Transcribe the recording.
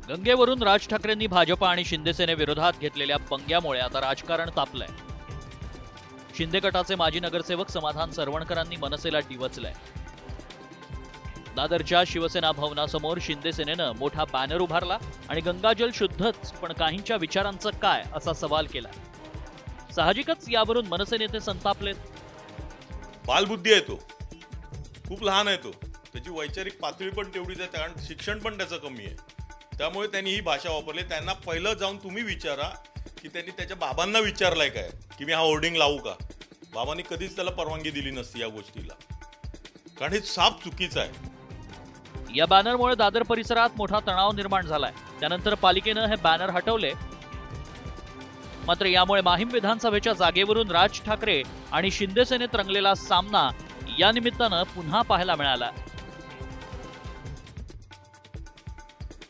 गंगेवरून राज ठाकरेंनी भाजपा आणि शिंदे सेनेविरोधात घेतलेल्या पंग्यामुळे आता राजकारण तापलंय. शिंदे गटाचे माजी नगरसेवक समाधान सरवणकरांनी मनसेला डिवचलंय. दादरच्या शिवसेना भवनासमोर शिंदे सेनेनं मोठा बॅनर उभारला आणि गंगाजल शुद्धच पण काहींच्या विचारांचं काय असा सवाल केला. साहजिकच यावरून मनसे नेते संतापलेत. बालबुद्धी आहे तो, खूप लहान आहे तो, त्याची वैचारिक पातळी पण तेवढीच आहे, कारण शिक्षण पण त्याचं कमी आहे. त्यामुळे त्यांनी ही भाषा वापरली. त्यांना पहिलं जाऊन तुम्ही विचारा की त्यांनी त्याच्या बाबांना विचारलंय काय की मी हा होर्डिंग लावू का. बाबांनी कधीच त्याला परवानगी दिली नसती या गोष्टीला, कारण हे साफ चुकीचं आहे. या बॅनरमुळे दादर परिसरात मोठा तणाव निर्माण झालाय. त्यानंतर पालिकेनं हे बॅनर हटवले. मात्र यामुळे माहीम विधानसभेच्या जागेवरून राज ठाकरे आणि शिंदे सेनेत रंगलेला सामना या निमित्तानं पुन्हा पाहायला मिळाला.